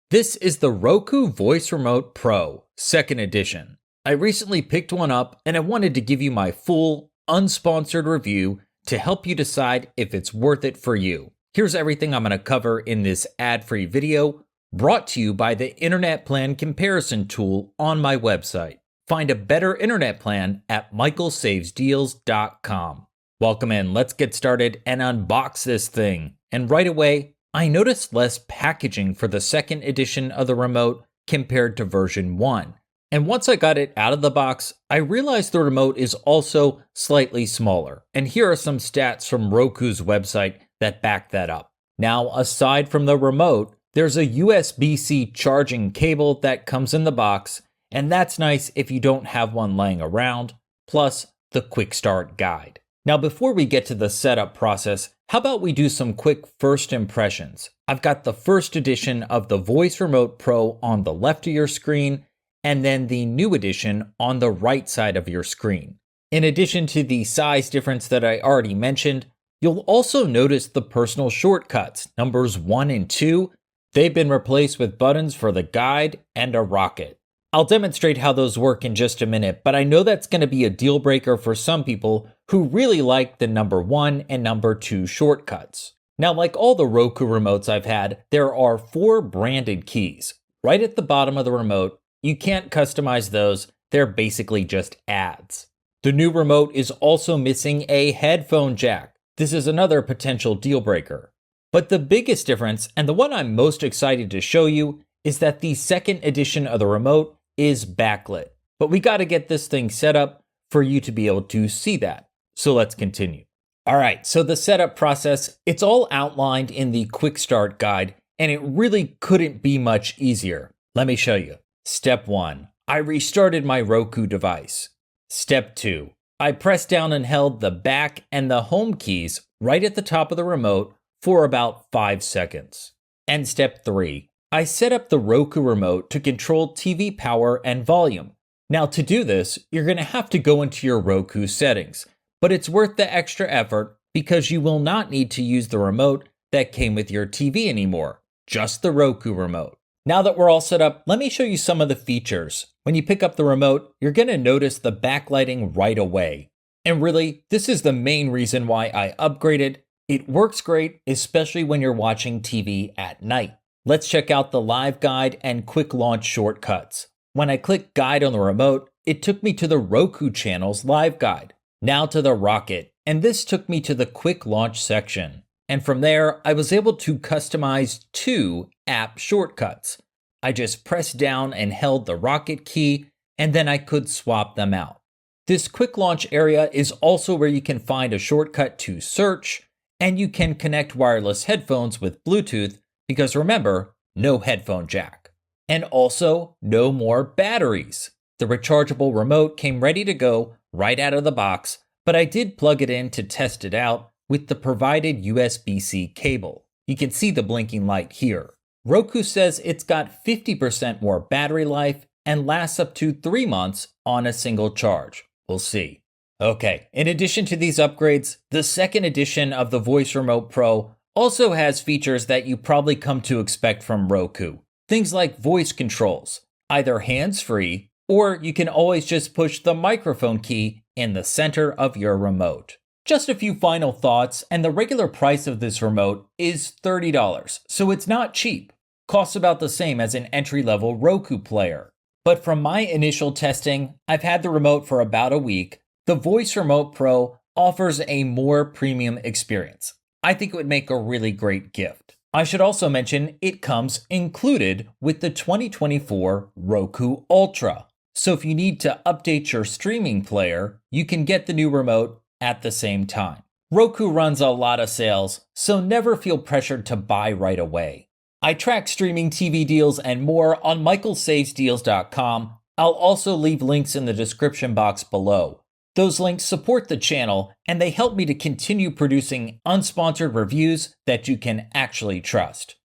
This is the Roku Voice Remote Pro, 2nd edition. I recently picked one up and I wanted to give you my full, unsponsored review to help you decide if it's worth it for you. Here's everything I'm going to cover in this ad-free video, brought to you by the Internet Plan Comparison tool on my website. Find a better internet plan at michaelsavesdeals.com. Welcome in, let's get started and unbox this thing. And right away, I noticed less packaging for the 2nd edition of the remote compared to version 1. And once I got it out of the box, I realized the remote is also slightly smaller. And here are some stats from Roku's website that back that up. Now, aside from the remote, there's a USB-C charging cable that comes in the box, and that's nice if you don't have one laying around, plus the quick start guide. Now, before we get to the setup process, how about we do some quick first impressions? I've got the 1st edition of the Voice Remote Pro on the left of your screen, and then the new edition on the right side of your screen. In addition to the size difference that I already mentioned, you'll also notice the personal shortcuts, numbers 1 and 2. They've been replaced with buttons for the guide and a rocket. I'll demonstrate how those work in just a minute, but I know that's going to be a deal breaker for some people who really like the number 1 and number 2 shortcuts. Now, like all the Roku remotes I've had, there are 4 branded keys. Right at the bottom of the remote, you can't customize those, they're basically just ads. The new remote is also missing a headphone jack. This is another potential deal breaker. But the biggest difference, and the one I'm most excited to show you, is that the 2nd edition of the remote is backlit. But we got to get this thing set up for you to be able to see that. So let's continue. All right, so the setup process, it's all outlined in the quick start guide, and it really couldn't be much easier. Let me show you. Step 1, I restarted my Roku device. Step 2, I pressed down and held the back and the home keys right at the top of the remote for about 5 seconds. And step 3, I set up the Roku remote to control TV power and volume. Now, to do this, you're going to have to go into your Roku settings, but it's worth the extra effort because you will not need to use the remote that came with your TV anymore, just the Roku remote. Now that we're all set up, let me show you some of the features. When you pick up the remote, you're going to notice the backlighting right away. And really, this is the main reason why I upgraded. It works great, especially when you're watching TV at night. Let's check out the live guide and quick launch shortcuts. When I clicked guide on the remote, it took me to the Roku channel's live guide. Now to the rocket, and this took me to the quick launch section. And from there, I was able to customize 2 app shortcuts. I just pressed down and held the rocket key, and then I could swap them out. This quick launch area is also where you can find a shortcut to search, and you can connect wireless headphones with Bluetooth, because remember, no headphone jack. And also, no more batteries. The rechargeable remote came ready to go right out of the box, but I did plug it in to test it out with the provided USB-C cable. You can see the blinking light here. Roku says it's got 50% more battery life and lasts up to 3 months on a single charge. We'll see. Okay, in addition to these upgrades, the 2nd edition of the Voice Remote Pro also has features that you probably come to expect from Roku. Things like voice controls, either hands-free, or you can always just push the microphone key in the center of your remote. Just a few final thoughts, and the regular price of this remote is $30, so it's not cheap. Costs about the same as an entry-level Roku player. But from my initial testing, I've had the remote for about a week. The Voice Remote Pro offers a more premium experience. I think it would make a really great gift. I should also mention it comes included with the 2024 Roku Ultra. So if you need to update your streaming player, you can get the new remote at the same time. Roku runs a lot of sales, so never feel pressured to buy right away. I track streaming TV deals and more on michaelsavesdeals.com. I'll also leave links in the description box below. Those links support the channel, and they help me to continue producing unsponsored reviews that you can actually trust.